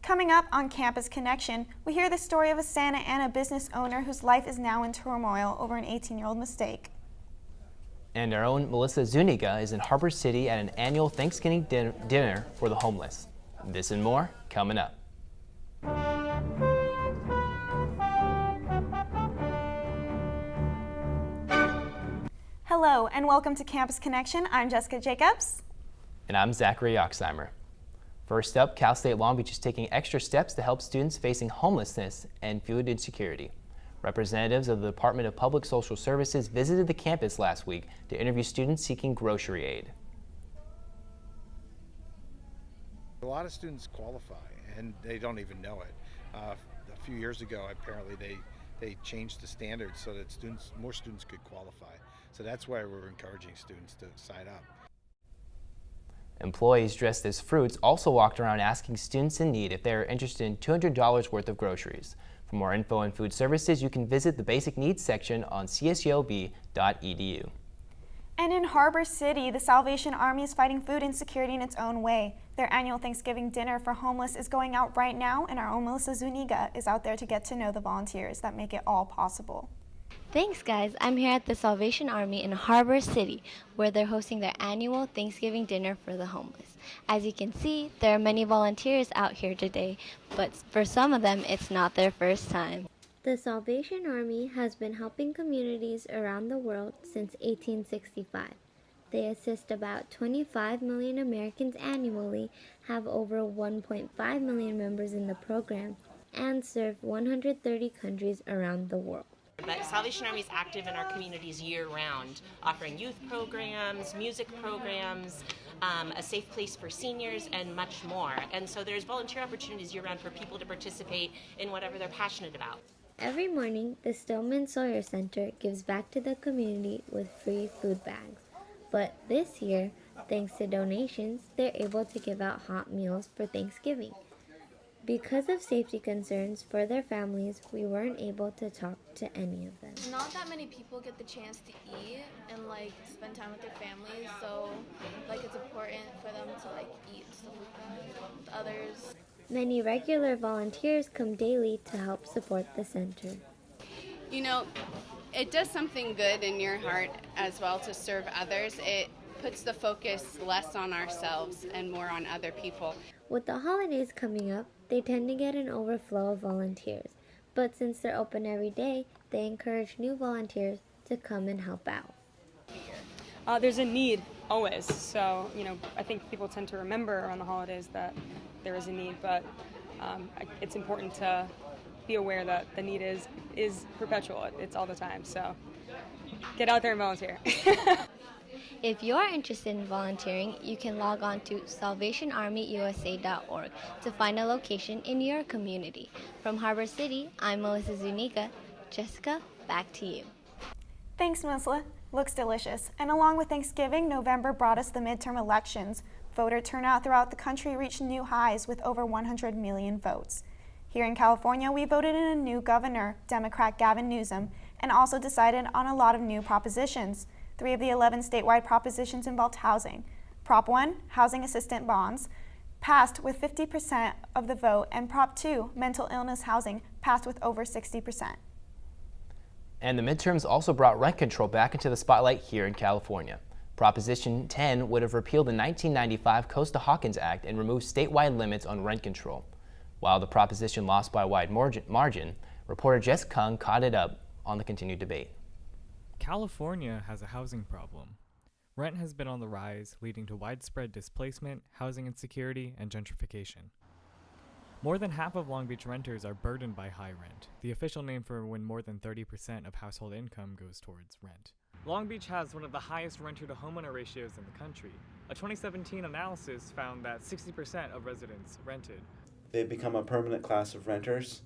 Coming up on Campus Connection, we hear the story of a Santa Ana business owner whose life is now in turmoil over an 18-year-old mistake. And our own Melissa Zuniga is in Harbor City at an annual Thanksgiving dinner for the homeless. This and more coming up. Hello and welcome to Campus Connection. I'm Jessica Jacobs. And I'm Zachary Yoxsimer. First up, Cal State Long Beach is taking extra steps to help students facing homelessness and food insecurity. Representatives of the Department of Public Social Services visited the campus last week to interview students seeking grocery aid. A lot of students qualify and they don't even know it. A few years ago, apparently they changed the standards so that more students could qualify. So that's why we're encouraging students to sign up. Employees dressed as fruits also walked around asking students in need if they are interested in $200 worth of groceries. For more info on food services, you can visit the Basic Needs section on CSULB.edu. And in Harbor City, the Salvation Army is fighting food insecurity in its own way. Their annual Thanksgiving dinner for homeless is going out right now, and our own Melissa Zuniga is out there to get to know the volunteers that make it all possible. Thanks, guys. I'm here at the Salvation Army in Harbor City, where they're hosting their annual Thanksgiving dinner for the homeless. As you can see, there are many volunteers out here today, but for some of them, it's not their first time. The Salvation Army has been helping communities around the world since 1865. They assist about 25 million Americans annually, have over 1.5 million members in the program, and serve 130 countries around the world. The Salvation Army is active in our communities year-round, offering youth programs, music programs, a safe place for seniors, and much more. And so there's volunteer opportunities year-round for people to participate in whatever they're passionate about. Every morning, the Stillman Sawyer Center gives back to the community with free food bags. But this year, thanks to donations, they're able to give out hot meals for Thanksgiving. Because of safety concerns for their families, we weren't able to talk to any of them. Not that many people get the chance to eat and spend time with their families, so it's important for them to eat stuff like that with others. Many regular volunteers come daily to help support the center. You know, it does something good in your heart as well to serve others. It puts the focus less on ourselves and more on other people. With the holidays coming up, they tend to get an overflow of volunteers. But since they're open every day, they encourage new volunteers to come and help out. There's a need always, so I think people tend to remember around the holidays that there is a need, but it's important to be aware that the need is perpetual. It's all the time, so get out there and volunteer. If you are interested in volunteering, you can log on to salvationarmyusa.org to find a location in your community. From Harbor City, I'm Melissa Zuniga. Jessica, back to you. Thanks, Melissa. Looks delicious. And along with Thanksgiving, November brought us the midterm elections. Voter turnout throughout the country reached new highs with over 100 million votes. Here in California, we voted in a new governor, Democrat Gavin Newsom, and also decided on a lot of new propositions. 3 of the 11 statewide propositions involved housing. Prop 1, housing assistance bonds, passed with 50% of the vote, and Prop 2, mental illness housing, passed with over 60%. And the midterms also brought rent control back into the spotlight here in California. Proposition 10 would have repealed the 1995 Costa-Hawkins Act and removed statewide limits on rent control. While the proposition lost by a wide margin, reporter Jess caught it up on the continued debate. California has a housing problem. Rent has been on the rise, leading to widespread displacement, housing insecurity, and gentrification. More than half of Long Beach renters are burdened by high rent, the official name for when more than 30% of household income goes towards rent. Long Beach has one of the highest renter-to-homeowner ratios in the country. A 2017 analysis found that 60% of residents rented. They've become a permanent class of renters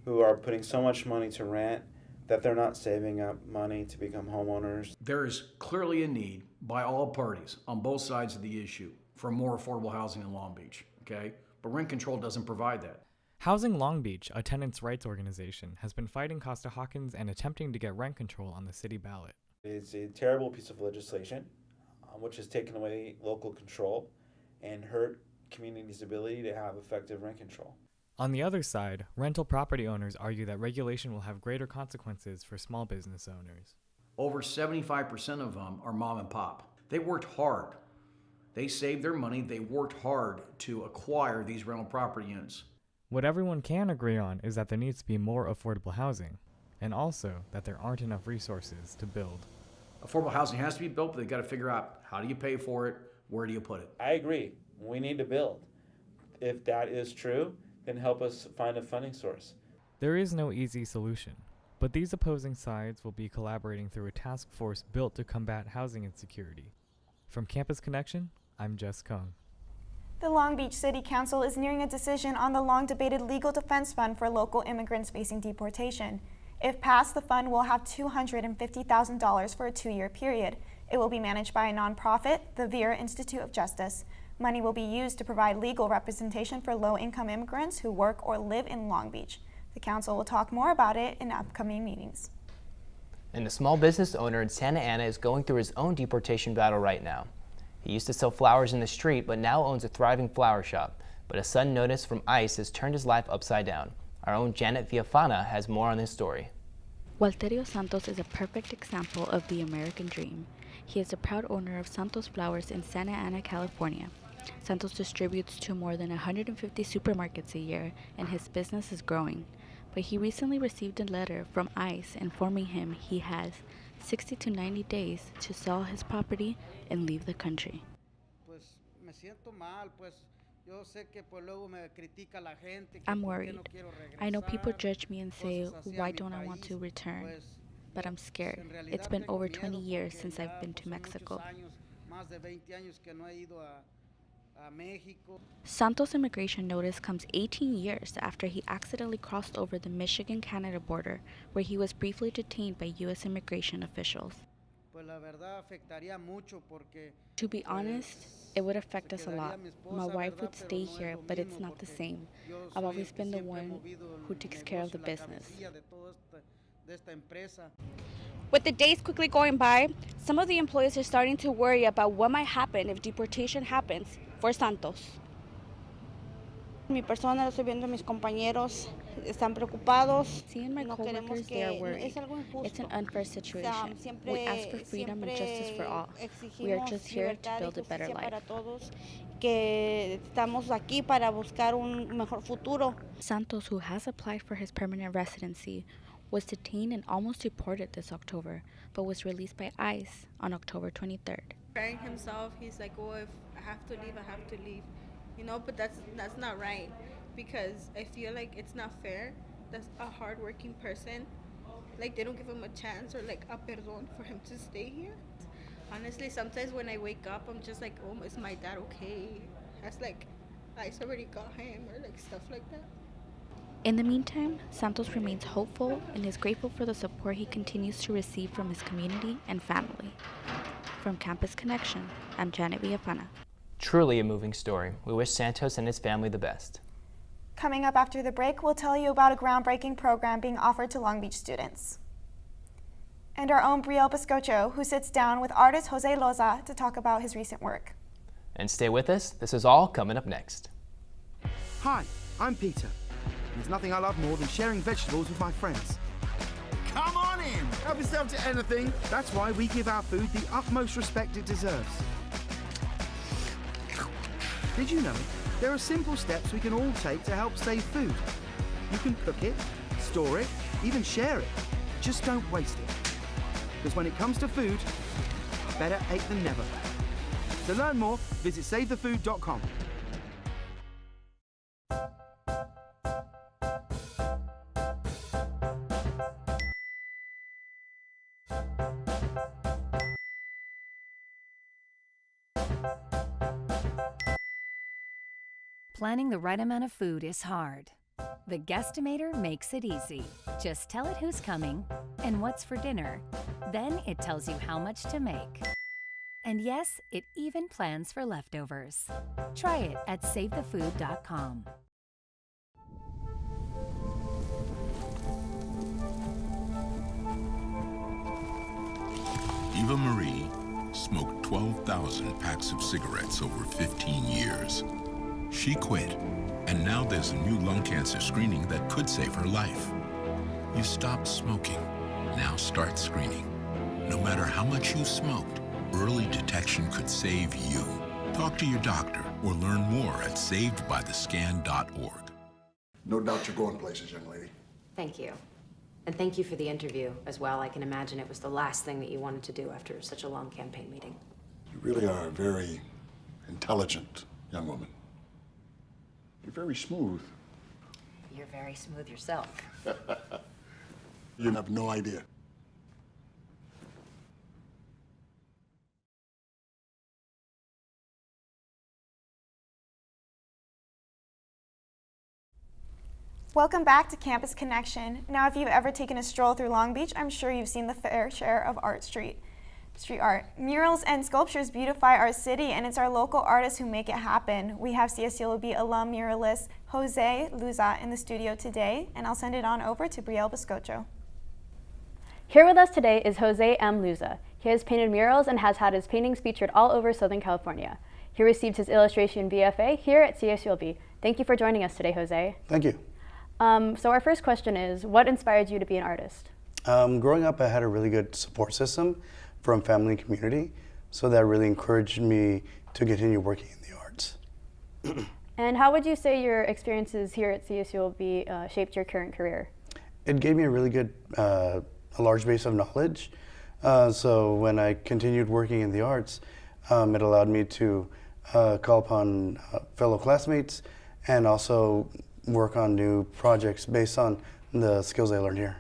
who are putting so much money to rent that they're not saving up money to become homeowners. There is clearly a need by all parties on both sides of the issue for more affordable housing in Long Beach, okay? But rent control doesn't provide that. Housing Long Beach, a tenants' rights organization, has been fighting Costa-Hawkins and attempting to get rent control on the city ballot. It's a terrible piece of legislation which has taken away local control and hurt communities' ability to have effective rent control. On the other side, rental property owners argue that regulation will have greater consequences for small business owners. Over 75% of them are mom and pop. They worked hard. They saved their money. They worked hard to acquire these rental property units. What everyone can agree on is that there needs to be more affordable housing, and also that there aren't enough resources to build. Affordable housing has to be built, but they've got to figure out how do you pay for it, where do you put it. I agree. We need to build. If that is true, then help us find a funding source. There is no easy solution, but these opposing sides will be collaborating through a task force built to combat housing insecurity. From Campus Connection, I'm Jess. The Long Beach City Council is nearing a decision on the long-debated legal defense fund for local immigrants facing deportation. If passed, the fund will have $250,000 for a 2-year period. It will be managed by a nonprofit, the Vera Institute of Justice. Money will be used to provide legal representation for low-income immigrants who work or live in Long Beach. The council will talk more about it in upcoming meetings. And the small business owner in Santa Ana is going through his own deportation battle right now. He used to sell flowers in the street, but now owns a thriving flower shop. But a sudden notice from ICE has turned his life upside down. Our own Janette Villafana has more on this story. Gualterio Santos is a perfect example of the American dream. He is the proud owner of Santos Flowers in Santa Ana, California. Santos distributes to more than 150 supermarkets a year, and his business is growing. But he recently received a letter from ICE informing him he has 60 to 90 days to sell his property and leave the country. I'm worried. I know people judge me and say, why don't I want to return? But I'm scared. It's been over 20 years since I've been to Mexico. Santos' immigration notice comes 18 years after he accidentally crossed over the Michigan-Canada border, where he was briefly detained by U.S. immigration officials. To be honest, it would affect us a lot. My wife would stay here, but it's not the same. I've always been the one who takes care of the business. With the days quickly going by, some of the employees are starting to worry about what might happen if deportation happens for Santos. Mi persona, lo estoy viendo, mis compañeros están preocupados. Seeing my coworkers, they are worried. It's an unfair situation. We ask for freedom and justice for all. We are just here to build a better life. Que estamos aquí para buscar un mejor futuro. Santos, who has applied for his permanent residency, was detained and almost deported this October, but was released by ICE on October 23rd. Preparing himself, he's like, oh, if I have to leave, I have to leave. You know, but that's not right, because I feel like it's not fair. That's a hardworking person. Like, they don't give him a chance or like a perdón for him to stay here. Honestly, sometimes when I wake up, I'm just like, oh, is my dad okay? That's like, ICE already got him, or like stuff like that. In the meantime, Santos remains hopeful and is grateful for the support he continues to receive from his community and family. From Campus Connection, I'm Janette Villafana. Truly a moving story. We wish Santos and his family the best. Coming up after the break, we'll tell you about a groundbreaking program being offered to Long Beach students. And our own Brielle Biscocho, who sits down with artist Jose Loza to talk about his recent work. And stay with us. This is all coming up next. Hi, I'm Peter. There's nothing I love more than sharing vegetables with my friends. Come on in! Help yourself to anything. That's why we give our food the utmost respect it deserves. Did you know there are simple steps we can all take to help save food? You can cook it, store it, even share it. Just don't waste it. Because when it comes to food, better ate than never. To learn more, visit savethefood.com. Planning the right amount of food is hard. The Guestimator makes it easy. Just tell it who's coming and what's for dinner. Then it tells you how much to make. And yes, it even plans for leftovers. Try it at savethefood.com. Eva Marie smoked 12,000 packs of cigarettes over 15 years. She quit, and now there's a new lung cancer screening that could save her life. You stopped smoking. Now start screening. No matter how much you smoked, early detection could save you. Talk to your doctor or learn more at savedbythescan.org. No doubt you're going places, young lady. Thank you. And thank you for the interview as well. I can imagine it was the last thing that you wanted to do after such a long campaign meeting. You really are a very intelligent young woman. You're very smooth. You're very smooth yourself. You have no idea. Welcome back to Campus Connection. Now, if you've ever taken a stroll through Long Beach, I'm sure you've seen the fair share of street art. Murals and sculptures beautify our city, and it's our local artists who make it happen. We have CSULB alum muralist Jose Luza in the studio today, and I'll send it on over to Brielle Biscocho. Here with us today is Jose M. Luza. He has painted murals and has had his paintings featured all over Southern California. He received his illustration BFA here at CSULB. Thank you for joining us today, Jose. Thank you. So our first question is, what inspired you to be an artist? Growing up, I had a really good support system from family and community, so that really encouraged me to continue working in the arts. And how would you say your experiences here at CSULB shaped your current career? It gave me a really good, a large base of knowledge. So when I continued working in the arts, it allowed me to call upon fellow classmates and also work on new projects based on the skills I learned here.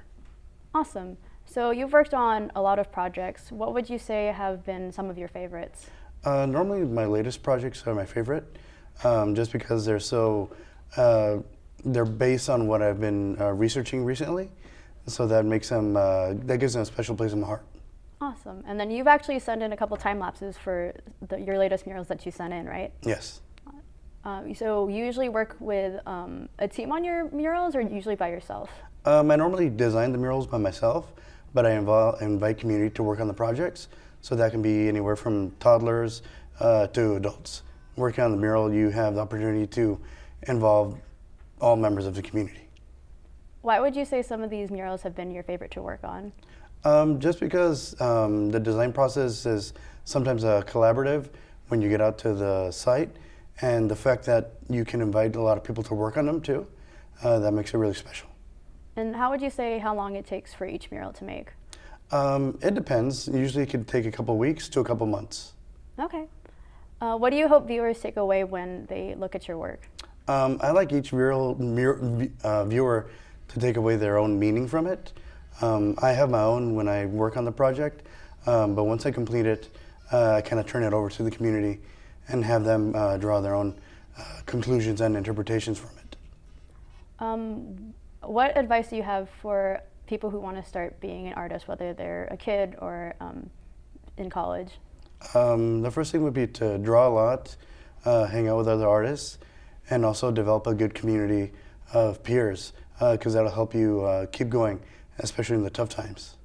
Awesome. So you've worked on a lot of projects. What would you say have been some of your favorites? Normally my latest projects are my favorite, just because they're so, they're based on what I've been researching recently. So that makes them, that gives them a special place in my heart. Awesome. And then you've actually sent in a couple time lapses for your latest murals that you sent in, right? Yes. So you usually work with a team on your murals, or usually by yourself? I normally design the murals by myself, but I invite community to work on the projects. So that can be anywhere from toddlers to adults. Working on the mural, you have the opportunity to involve all members of the community. Why would you say some of these murals have been your favorite to work on? Just because the design process is sometimes collaborative when you get out to the site, and the fact that you can invite a lot of people to work on them too, that makes it really special. And how would you say how long it takes for each mural to make? It depends. Usually it can take a couple weeks to a couple months. Okay. What do you hope viewers take away when they look at your work? I like each viewer to take away their own meaning from it. I have my own when I work on the project, but once I complete it, I kind of turn it over to the community and have them draw their own conclusions and interpretations from it. What advice do you have for people who want to start being an artist, whether they're a kid or in college? The first thing would be to draw a lot, hang out with other artists, and also develop a good community of peers, because that'll help you keep going, especially in the tough times.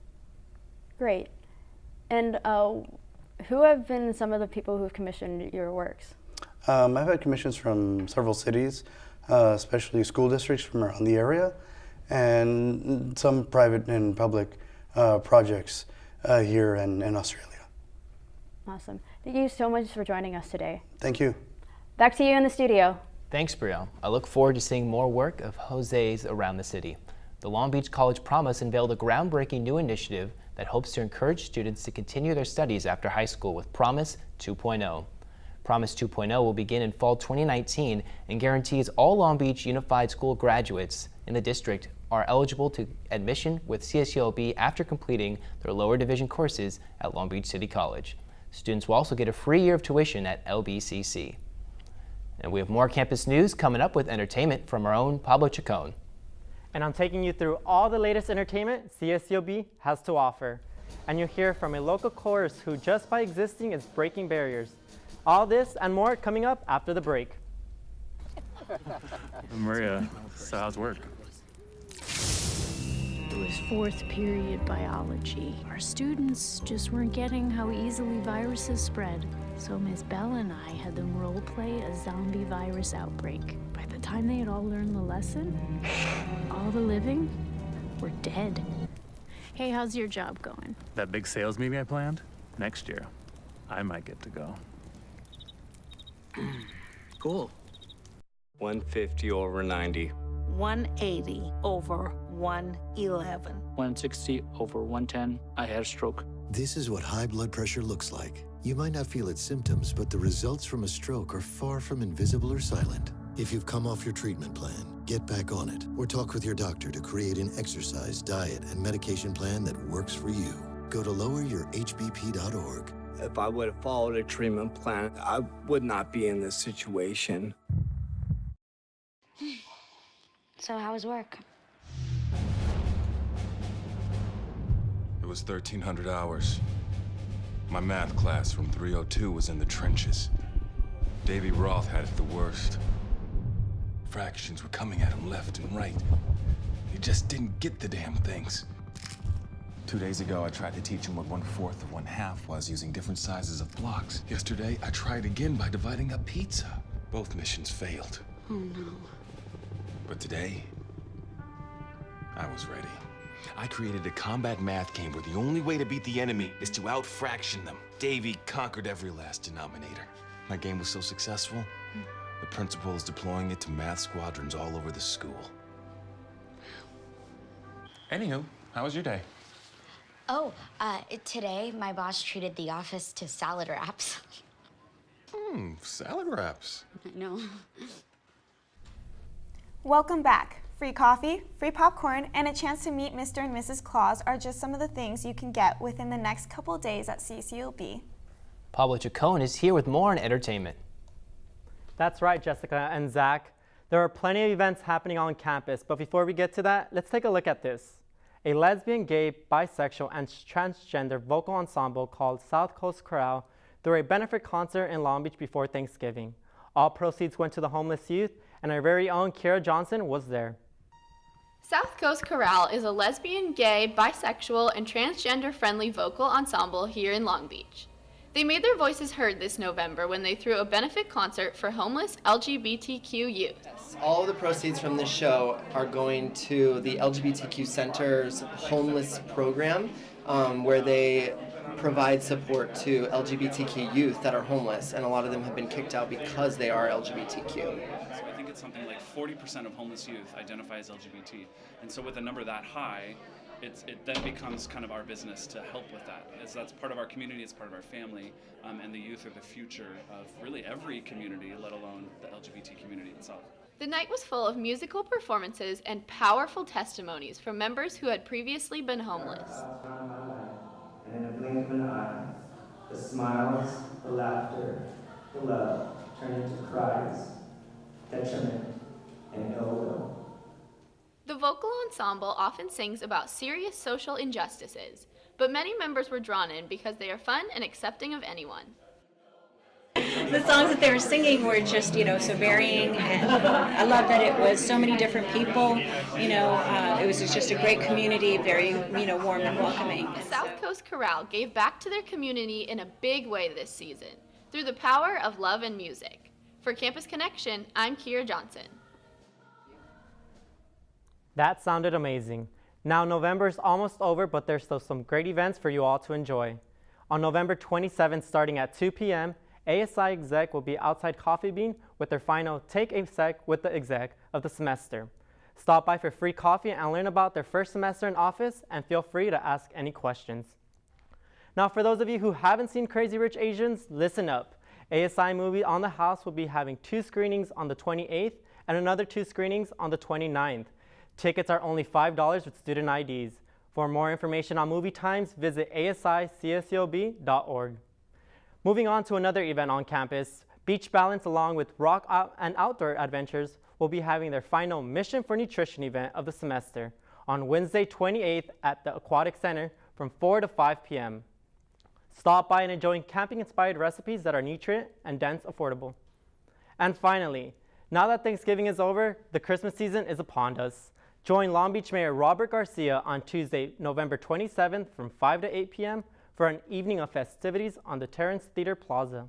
Great. And who have been some of the people who have commissioned your works? I've had commissions from several cities, especially school districts from around the area, and some private and public projects here in Australia. Awesome. Thank you so much for joining us today. Thank you. Back to you in the studio. Thanks, Brielle. I look forward to seeing more work of Jose's around the city. The Long Beach College Promise unveiled a groundbreaking new initiative that hopes to encourage students to continue their studies after high school with Promise 2.0. Promise 2.0 will begin in fall 2019 and guarantees all Long Beach Unified School graduates in the district are eligible to admission with CSULB after completing their lower division courses at Long Beach City College. Students will also get a free year of tuition at LBCC. And we have more campus news coming up with entertainment from our own Pablo Chacon. And I'm taking you through all the latest entertainment CSULB has to offer. And you'll hear from a local chorus who just by existing is breaking barriers. All this and more coming up after the break. Maria, so how's work? It was fourth period biology. Our students just weren't getting how easily viruses spread. So Miss Bell and I had them role play a zombie virus outbreak. By the time they had all learned the lesson, all the living were dead. Hey, how's your job going? That big sales meeting I planned? Next year, I might get to go. Cool. 150 over 90. 180 over 111. 160 over 110. I had a stroke. This is what high blood pressure looks like. You might not feel its symptoms, but the results from a stroke are far from invisible or silent. If you've come off your treatment plan, get back on it, or talk with your doctor to create an exercise, diet, and medication plan that works for you. Go to loweryourhbp.org. If I would have followed a treatment plan, I would not be in this situation. So how was work? It was 1,300 hours. My math class from 302 was in the trenches. Davy Roth had it the worst. Fractions were coming at him left and right. He just didn't get the damn things. 2 days ago, I tried to teach him what 1/4 of 1/2 was using different sizes of blocks. Yesterday, I tried again by dividing up pizza. Both missions failed. Oh no. But today, I was ready. I created a combat math game where the only way to beat the enemy is to out-fraction them. Davy conquered every last denominator. My game was so successful, the principal is deploying it to math squadrons all over the school. Anywho, how was your day? Oh, today my boss treated the office to salad wraps. Salad wraps. No. Welcome back. Free coffee, free popcorn, and a chance to meet Mr. and Mrs. Claus are just some of the things you can get within the next couple days at CSULB. Pablo Chacon is here with more on entertainment. That's right, Jessica and Zach. There are plenty of events happening on campus, but before we get to that, let's take a look at this. A lesbian, gay, bisexual, and transgender vocal ensemble called South Coast Chorale threw a benefit concert in Long Beach before Thanksgiving. All proceeds went to the homeless youth, and our very own Kirra Johnson was there. South Coast Chorale is a lesbian, gay, bisexual, and transgender-friendly vocal ensemble here in Long Beach. They made their voices heard this November when they threw a benefit concert for homeless LGBTQ youth. All of the proceeds from this show are going to the LGBTQ Center's homeless program, where they provide support to LGBTQ youth that are homeless, and a lot of them have been kicked out because they are LGBTQ. So I think it's something like 40% of homeless youth identify as LGBT, and so with a number that high, it then becomes kind of our business to help with that, as that's part of our community, it's part of our family, and the youth are the future of really every community, let alone the LGBT community itself. The night was full of musical performances and powerful testimonies from members who had previously been homeless. And in a blink of an eye, the smiles, the laughter, the love turn into cries, detriment, and ill will. The vocal ensemble often sings about serious social injustices, but many members were drawn in because they are fun and accepting of anyone. The songs that they were singing were just, so varying, and I love that it was so many different people. It was just a great community, very, warm and welcoming. The South Coast Chorale gave back to their community in a big way this season, through the power of love and music. For Campus Connection, I'm Kirra Johnson. That sounded amazing. Now November is almost over, but there's still some great events for you all to enjoy. On November 27th, starting at 2 p.m., ASI Exec will be outside Coffee Bean with their final Take a Sec with the Exec of the semester. Stop by for free coffee and learn about their first semester in office, and feel free to ask any questions. Now for those of you who haven't seen Crazy Rich Asians, listen up. ASI Movie on the House will be having 2 screenings on the 28th and another 2 screenings on the 29th. Tickets are only $5 with student IDs. For more information on movie times, visit asicssulb.org. Moving on to another event on campus, Beach Balance along with Rock Out and Outdoor Adventures will be having their final Mission for Nutrition event of the semester on Wednesday 28th at the Aquatic Center from 4 to 5 p.m. Stop by and enjoy camping-inspired recipes that are nutrient and dense affordable. And finally, now that Thanksgiving is over, the Christmas season is upon us. Join Long Beach Mayor Robert Garcia on Tuesday, November 27th from 5 to 8 p.m. for an evening of festivities on the Terrence Theater Plaza.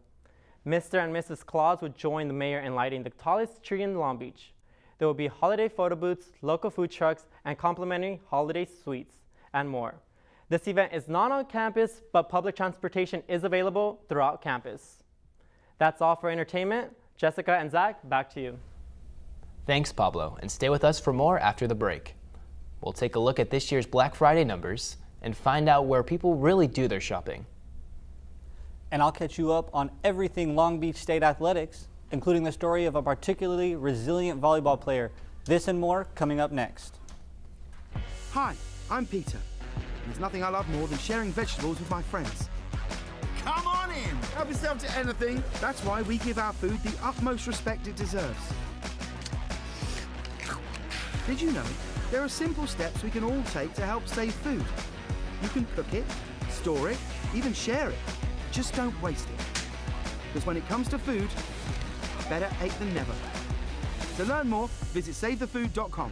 Mr. and Mrs. Qualls would join the mayor in lighting the tallest tree in Long Beach. There will be holiday photo booths, local food trucks, and complimentary holiday sweets, and more. This event is not on campus, but public transportation is available throughout campus. That's all for entertainment. Jessica and Zach, back to you. Thanks, Pablo, and stay with us for more after the break. We'll take a look at this year's Black Friday numbers and find out where people really do their shopping. And I'll catch you up on everything Long Beach State athletics, including the story of a particularly resilient volleyball player. This and more coming up next. Hi, I'm Peter. There's nothing I love more than sharing vegetables with my friends. Come on in! Help yourself to anything. That's why we give our food the utmost respect it deserves. Did you know there are simple steps we can all take to help save food? You can cook it, store it, even share it. Just don't waste it. Because when it comes to food, better ate than never. To learn more, visit savethefood.com.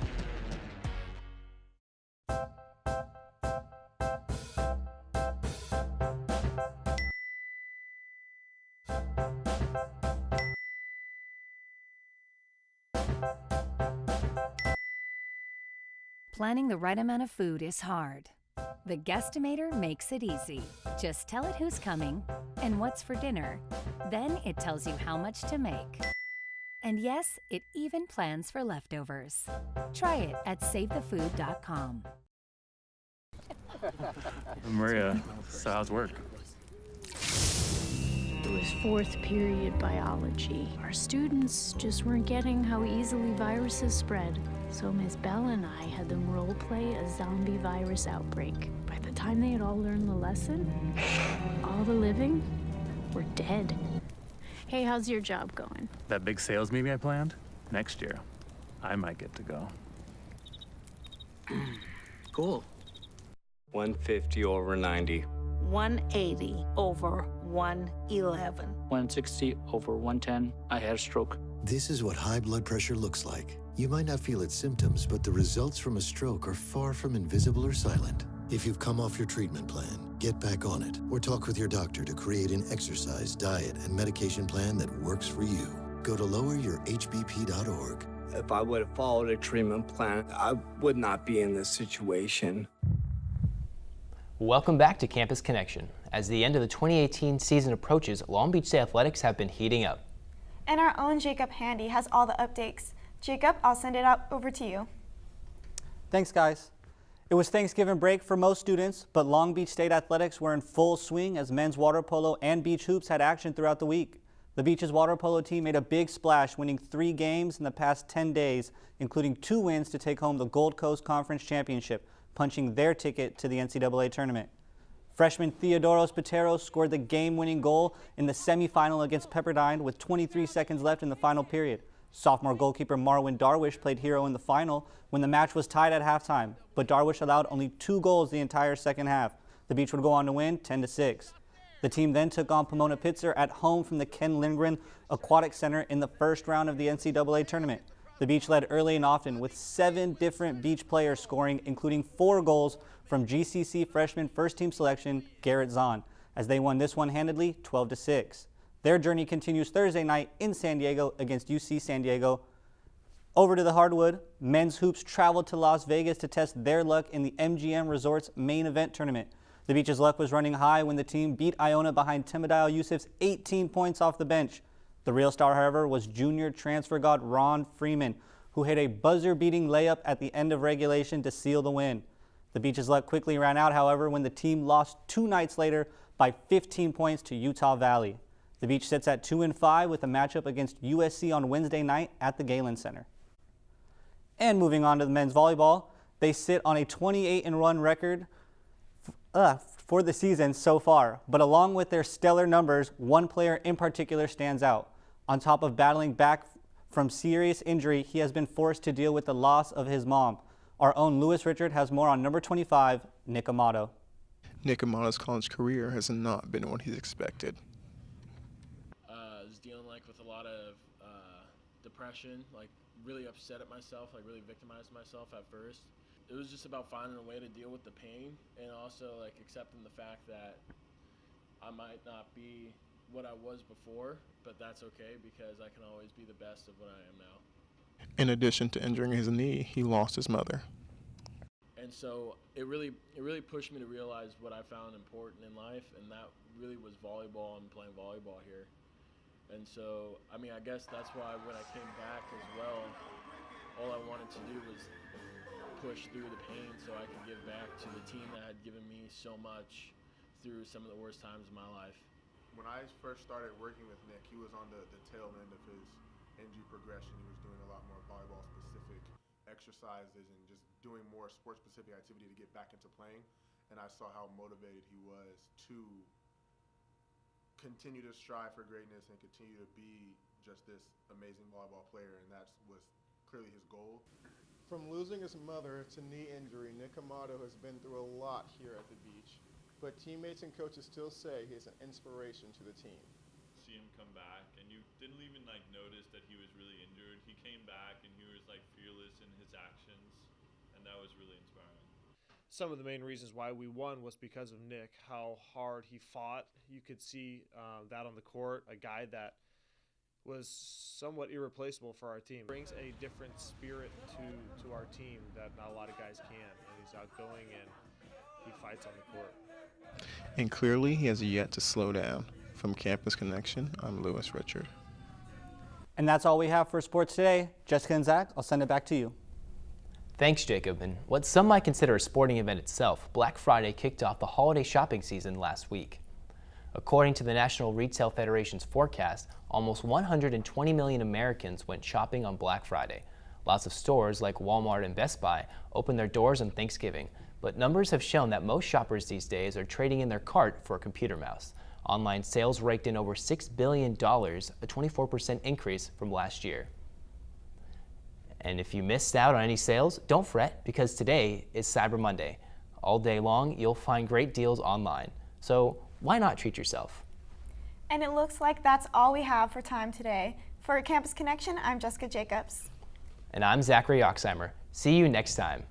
Planning the right amount of food is hard. The Guestimator makes it easy. Just tell it who's coming and what's for dinner. Then it tells you how much to make. And yes, it even plans for leftovers. Try it at savethefood.com. Maria, so how's work? It was fourth period biology. Our students just weren't getting how easily viruses spread. So Miss Bella and I had them role play a zombie virus outbreak. By the time they had all learned the lesson, all the living were dead. Hey, how's your job going? That big sales meeting I planned? Next year, I might get to go. Cool. 150 over 90. 180 over 111. 160 over 110. I had a stroke. This is what high blood pressure looks like. You might not feel its symptoms, but the results from a stroke are far from invisible or silent. If you've come off your treatment plan, get back on it, or talk with your doctor to create an exercise, diet, and medication plan that works for you. Go to loweryourhbp.org. If I would have followed a treatment plan, I would not be in this situation. Welcome back to Campus Connection. As the end of the 2018 season approaches, Long Beach State athletics have been heating up. And our own Jacob Handy has all the updates. Jacob, I'll send it over to you. Thanks, guys. It was Thanksgiving break for most students, but Long Beach State athletics were in full swing as men's water polo and beach hoops had action throughout the week. The Beach's water polo team made a big splash, winning 3 games in the past 10 days, including 2 wins to take home the Gold Coast Conference Championship, punching their ticket to the NCAA tournament. Freshman Theodoros Pateros scored the game-winning goal in the semifinal against Pepperdine with 23 seconds left in the final period. Sophomore goalkeeper Marwin Darwish played hero in the final when the match was tied at halftime, but Darwish allowed only 2 goals the entire second half. The Beach would go on to win 10-6. The team then took on Pomona Pitzer at home from the Ken Lindgren Aquatic Center in the first round of the NCAA tournament. The Beach led early and often with 7 different Beach players scoring, including 4 goals from GCC freshman first-team selection Garrett Zahn, as they won this one handedly 12-6. Their journey continues Thursday night in San Diego against UC San Diego. Over to the hardwood, men's hoops traveled to Las Vegas to test their luck in the MGM Resorts main event tournament. The Beach's luck was running high when the team beat Iona behind Timothy Yusuf's 18 points off the bench. The real star, however, was junior transfer god Ron Freeman, who hit a buzzer-beating layup at the end of regulation to seal the win. The Beach's luck quickly ran out, however, when the team lost 2 nights later by 15 points to Utah Valley. The Beach sits at 2-5 with a matchup against USC on Wednesday night at the Galen Center. And moving on to the men's volleyball, they sit on a 28-1 record for the season so far. But along with their stellar numbers, one player in particular stands out. On top of battling back from serious injury, he has been forced to deal with the loss of his mom. Our own Lewis Richard has more on number 25, Nick Amato. Nick Amato's college career has not been what he's expected. I was dealing with a lot of depression, really upset at myself, really victimized myself at first. It was just about finding a way to deal with the pain and also accepting the fact that I might not be what I was before, but that's okay because I can always be the best of what I am now. In addition to injuring his knee, he lost his mother. And so it really pushed me to realize what I found important in life, and that really was volleyball and playing volleyball here. And so, I mean, I guess that's why when I came back as well, all I wanted to do was push through the pain so I could give back to the team that had given me so much through some of the worst times of my life. When I first started working with Nick, he was on the tail end of his injury progression. He was doing a lot more volleyball-specific exercises and just doing more sport-specific activity to get back into playing. And I saw how motivated he was to continue to strive for greatness and continue to be just this amazing volleyball player, and that was clearly his goal. From losing his mother to knee injury, Nick Amato has been through a lot here at the beach, but teammates and coaches still say he's an inspiration to the team. See him come back, and you didn't even notice that he was really injured. He came back and he was fearless in his actions, and that was really inspiring. Some of the main reasons why we won was because of Nick, how hard he fought. You could see that on the court, a guy that was somewhat irreplaceable for our team. Brings a different spirit to our team that not a lot of guys can, and he's outgoing and he fights on the court. And clearly he has yet to slow down. From Campus Connection, I'm Lewis Richard. And that's all we have for sports today. Jessica and Zach, I'll send it back to you. Thanks, Jacob. And what some might consider a sporting event itself, Black Friday kicked off the holiday shopping season last week. According to the National Retail Federation's forecast, almost 120 million Americans went shopping on Black Friday. Lots of stores like Walmart and Best Buy opened their doors on Thanksgiving, but numbers have shown that most shoppers these days are trading in their cart for a computer mouse. Online sales raked in over $6 billion, a 24% increase from last year. And if you missed out on any sales, don't fret, because today is Cyber Monday. All day long, you'll find great deals online. So why not treat yourself? And it looks like that's all we have for time today. For Campus Connection, I'm Jessica Jacobs. And I'm Zachary Yoxsimer. See you next time.